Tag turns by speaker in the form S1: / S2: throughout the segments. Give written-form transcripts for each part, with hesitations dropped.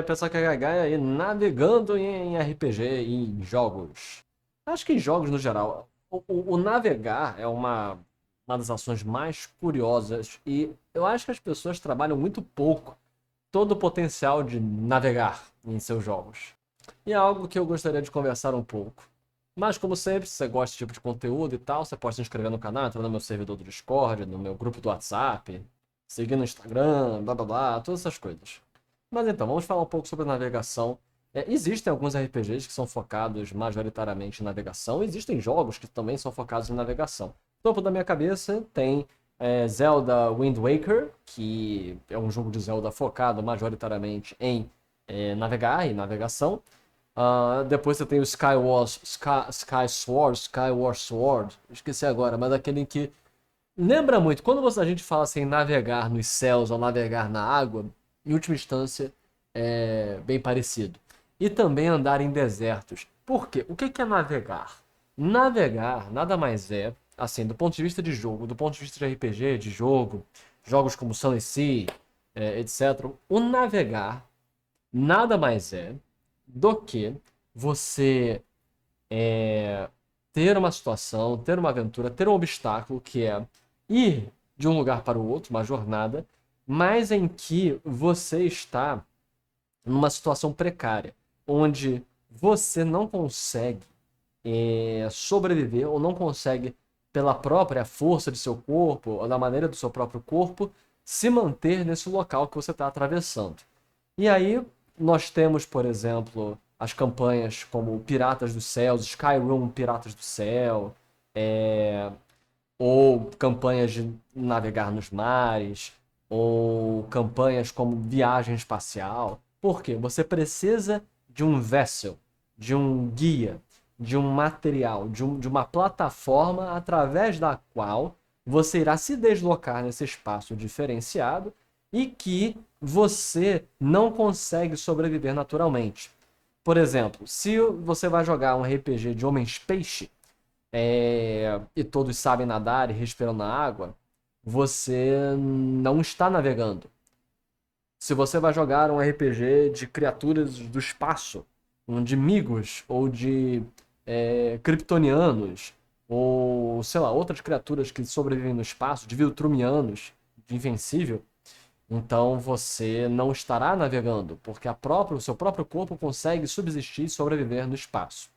S1: Pessoal que é HH aí navegando em RPG e em jogos. Acho que em jogos no geral. O navegar é uma das ações mais curiosas e eu acho que as pessoas trabalham muito pouco todo o potencial de navegar em seus jogos. E é algo que eu gostaria de conversar um pouco. Mas, como sempre, se você gosta desse tipo de conteúdo e tal, você pode se inscrever no canal, entrar no meu servidor do Discord, no meu grupo do WhatsApp, seguir no Instagram, blá blá blá, todas essas coisas. Mas então, vamos falar um pouco sobre navegação. Existem alguns RPGs que são focados majoritariamente em navegação, existem jogos que também são focados em navegação. No topo da minha cabeça tem Zelda Wind Waker, que é um jogo de Zelda focado majoritariamente em navegar e navegação. Depois você tem o Skyward Sword, esqueci agora, mas aquele em que lembra muito, quando a gente fala assim navegar nos céus ou navegar na água, em última instância é bem parecido. E também andar em desertos. Por quê? O que é navegar? Navegar nada mais é, assim, do ponto de vista de jogo, do ponto de vista de RPG, de jogo, jogos como Sunny Sea, etc. O navegar nada mais é do que você ter uma situação, ter uma aventura, ter um obstáculo que é ir de um lugar para o outro, uma jornada, mas em que você está numa situação precária, onde você não consegue sobreviver ou não consegue, pela própria força de seu corpo ou da maneira do seu próprio corpo, se manter nesse local que você está atravessando. E aí nós temos, por exemplo, as campanhas como Piratas dos Céus, Skyrim Piratas do Céu, é, ou campanhas de navegar nos mares, ou campanhas como viagem espacial. Por quê? Você precisa de um vessel, de um guia, de um material, de uma plataforma através da qual você irá se deslocar nesse espaço diferenciado e que você não consegue sobreviver naturalmente. Por exemplo, se você vai jogar um RPG de homens peixe, e todos sabem nadar e respiram na água, você não está navegando. Se você vai jogar um RPG de criaturas do espaço, de migos ou de kryptonianos, ou sei lá, outras criaturas que sobrevivem no espaço, de viltrumianos, de invencível, então você não estará navegando, porque o seu próprio corpo consegue subsistir e sobreviver no espaço.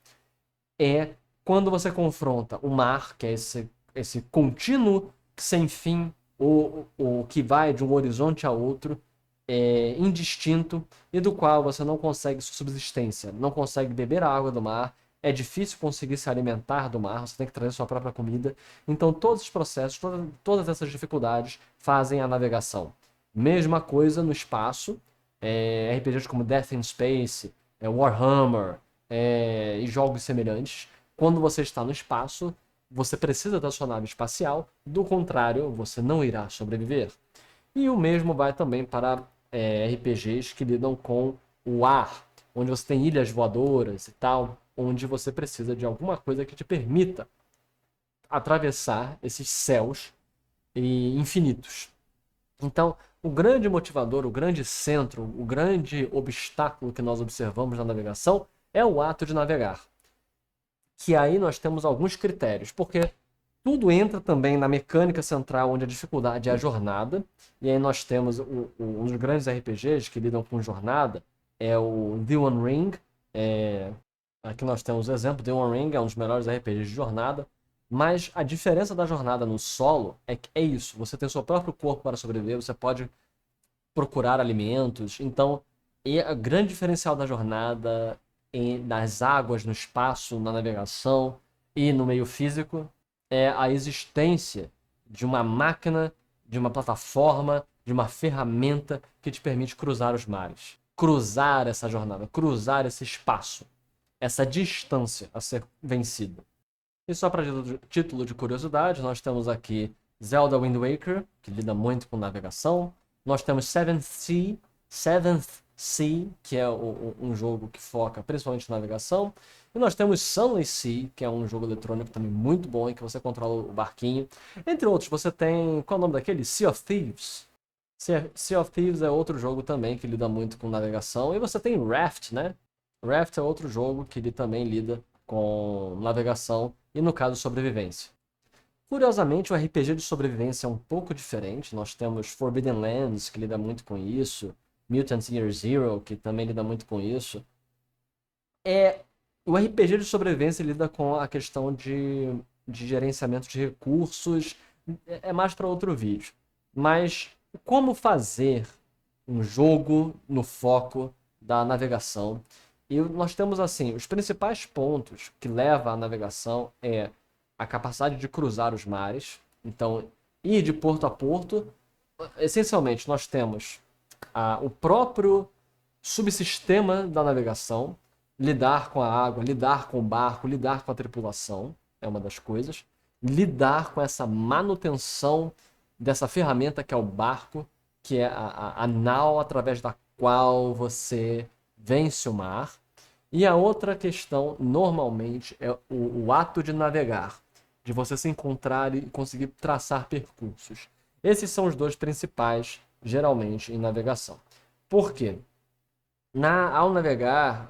S1: É quando você confronta o mar, que é esse contínuo sem fim, o que vai de um horizonte a outro, indistinto, e do qual você não consegue subsistência, não consegue beber a água do mar, é difícil conseguir se alimentar do mar, você tem que trazer sua própria comida. Então, todos os processos, todas essas dificuldades fazem a navegação. Mesma coisa no espaço, RPGs como Death in Space, Warhammer, e jogos semelhantes. Quando você está no espaço, você precisa da sua nave espacial, do contrário, você não irá sobreviver. E o mesmo vai também para RPGs que lidam com o ar, onde você tem ilhas voadoras e tal, onde você precisa de alguma coisa que te permita atravessar esses céus infinitos. Então, o grande motivador, o grande centro, o grande obstáculo que nós observamos na navegação é o ato de navegar. Que aí nós temos alguns critérios, porque tudo entra também na mecânica central, onde a dificuldade é a jornada. E aí nós temos um dos grandes RPGs que lidam com jornada, é o The One Ring. Aqui nós temos o exemplo, The One Ring é um dos melhores RPGs de jornada. Mas a diferença da jornada no solo é que é isso, você tem o seu próprio corpo para sobreviver, você pode procurar alimentos. Então, e a grande diferencial da jornada nas águas, no espaço, na navegação e no meio físico é a existência de uma máquina, de uma plataforma, de uma ferramenta que te permite cruzar os mares. Cruzar essa jornada, cruzar esse espaço, essa distância a ser vencida. E só para título de curiosidade, nós temos aqui Zelda Wind Waker, que lida muito com navegação. Nós temos Seventh Sea, que é um jogo que foca principalmente na navegação. E nós temos Sunless Sea, que é um jogo eletrônico também muito bom, em que você controla o barquinho. Entre outros, você tem... Qual é o nome daquele? Sea of Thieves. Sea of Thieves é outro jogo também que lida muito com navegação. E você tem Raft, né? Raft é outro jogo que ele também lida com navegação e, no caso, sobrevivência. Curiosamente, o RPG de sobrevivência é um pouco diferente. Nós temos Forbidden Lands, que lida muito com isso, Mutant Year Zero, que também lida muito com isso. O RPG de sobrevivência lida com a questão de gerenciamento de recursos, é mais para outro vídeo. Mas como fazer um jogo no foco da navegação? E nós temos assim, os principais pontos que levam à navegação é a capacidade de cruzar os mares. Então, ir de porto a porto. Essencialmente, nós temos o próprio subsistema da navegação, lidar com a água, lidar com o barco, lidar com a tripulação, é uma das coisas. Lidar com essa manutenção dessa ferramenta que é o barco, que é a nau através da qual você vence o mar. E a outra questão, normalmente, é o ato de navegar, de você se encontrar e conseguir traçar percursos. Esses são os dois principais, geralmente, em navegação. Por quê? Ao navegar,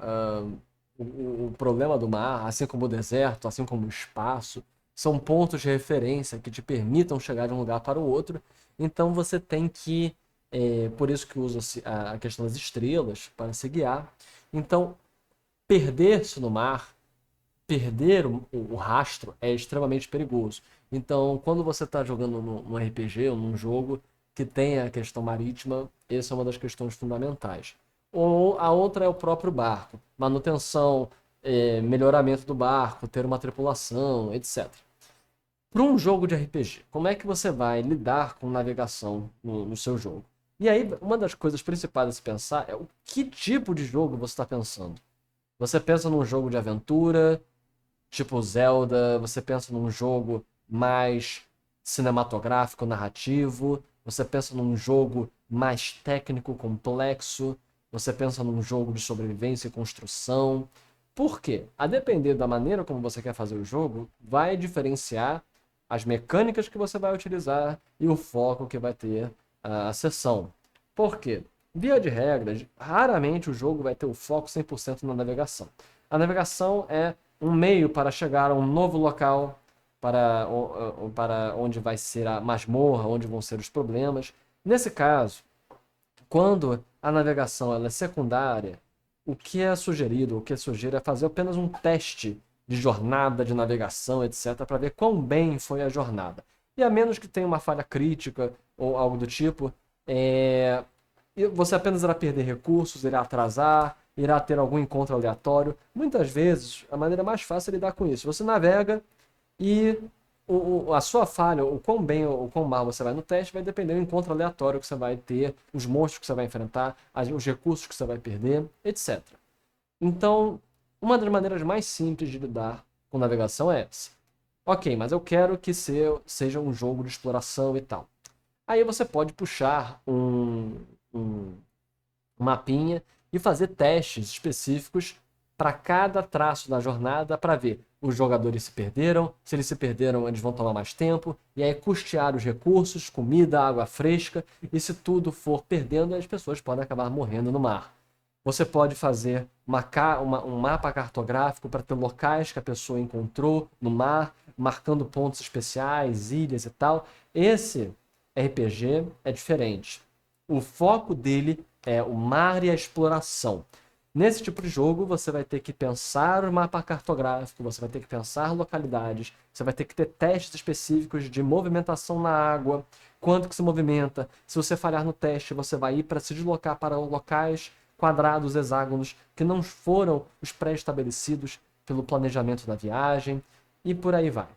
S1: o problema do mar, assim como o deserto, assim como o espaço, são pontos de referência que te permitam chegar de um lugar para o outro. Então você tem que, por isso que usa-se a questão das estrelas para se guiar. Então, perder-se no mar, perder o rastro é extremamente perigoso. Então, quando você está jogando num RPG ou num jogo que tem a questão marítima, essa é uma das questões fundamentais. Ou a outra é o próprio barco. Manutenção, melhoramento do barco, ter uma tripulação, etc. Para um jogo de RPG, como é que você vai lidar com navegação no seu jogo? E aí, uma das coisas principais a se pensar é o que tipo de jogo você está pensando. Você pensa num jogo de aventura, tipo Zelda, você pensa num jogo mais cinematográfico, narrativo, você pensa num jogo mais técnico, complexo, você pensa num jogo de sobrevivência e construção. Por quê? A depender da maneira como você quer fazer o jogo, vai diferenciar as mecânicas que você vai utilizar e o foco que vai ter a sessão. Por quê? Via de regra, raramente o jogo vai ter o foco 100% na navegação. A navegação é um meio para chegar a um novo local, para onde vai ser a masmorra, onde vão ser os problemas. Nesse caso, quando a navegação ela é secundária, o que é sugerido, o que é sugerido é fazer apenas um teste de jornada, de navegação, etc., para ver quão bem foi a jornada. E a menos que tenha uma falha crítica ou algo do tipo, você apenas irá perder recursos, irá atrasar, irá ter algum encontro aleatório. Muitas vezes, a maneira mais fácil é lidar com isso. Você navega e a sua falha, o quão bem ou quão mal você vai no teste, vai depender do encontro aleatório que você vai ter, os monstros que você vai enfrentar, os recursos que você vai perder, etc. Então, uma das maneiras mais simples de lidar com navegação é essa. Ok, mas eu quero que seja um jogo de exploração e tal. Aí você pode puxar um mapinha e fazer testes específicos para cada traço da jornada para ver os jogadores se perderam, se eles se perderam eles vão tomar mais tempo, e aí custear os recursos, comida, água fresca, e se tudo for perdendo, as pessoas podem acabar morrendo no mar. Você pode fazer um mapa cartográfico para ter locais que a pessoa encontrou no mar, marcando pontos especiais, ilhas e tal. Esse RPG é diferente. O foco dele é o mar e a exploração. Nesse tipo de jogo, você vai ter que pensar o mapa cartográfico, você vai ter que pensar localidades, você vai ter que ter testes específicos de movimentação na água, quanto que se movimenta. Se você falhar no teste, você vai ir para se deslocar para locais quadrados, hexágonos, que não foram os pré-estabelecidos pelo planejamento da viagem, e por aí vai.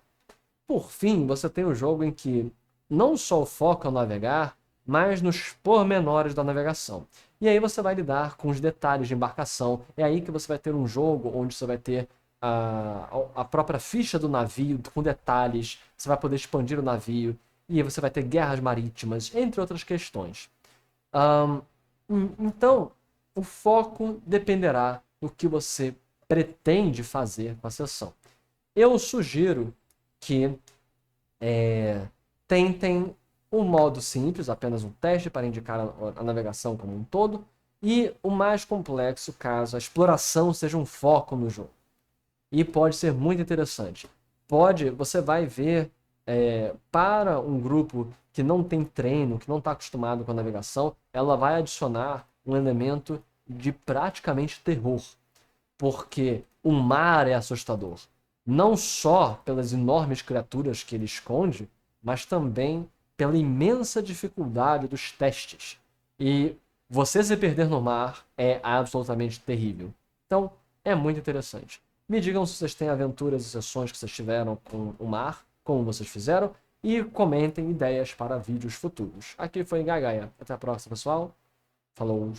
S1: Por fim, você tem um jogo em que não só o foco é o navegar, mas nos pormenores da navegação. E aí você vai lidar com os detalhes de embarcação. É aí que você vai ter um jogo onde você vai ter a própria ficha do navio com detalhes. Você vai poder expandir o navio. E aí você vai ter guerras marítimas, entre outras questões. Então, o foco dependerá do que você pretende fazer com a sessão. Eu sugiro que tentem O modo simples, apenas um teste para indicar a navegação como um todo, e o mais complexo, caso a exploração seja um foco no jogo. E pode ser muito interessante. Você vai ver, para um grupo que não tem treino, que não está acostumado com a navegação, ela vai adicionar um elemento de praticamente terror, porque o mar é assustador. Não só pelas enormes criaturas que ele esconde, mas também pela imensa dificuldade dos testes. E você se perder no mar é absolutamente terrível. Então, é muito interessante. Me digam se vocês têm aventuras e sessões que vocês tiveram com o mar, como vocês fizeram, e comentem ideias para vídeos futuros. Aqui foi Gagaia. Até a próxima, pessoal. Falou!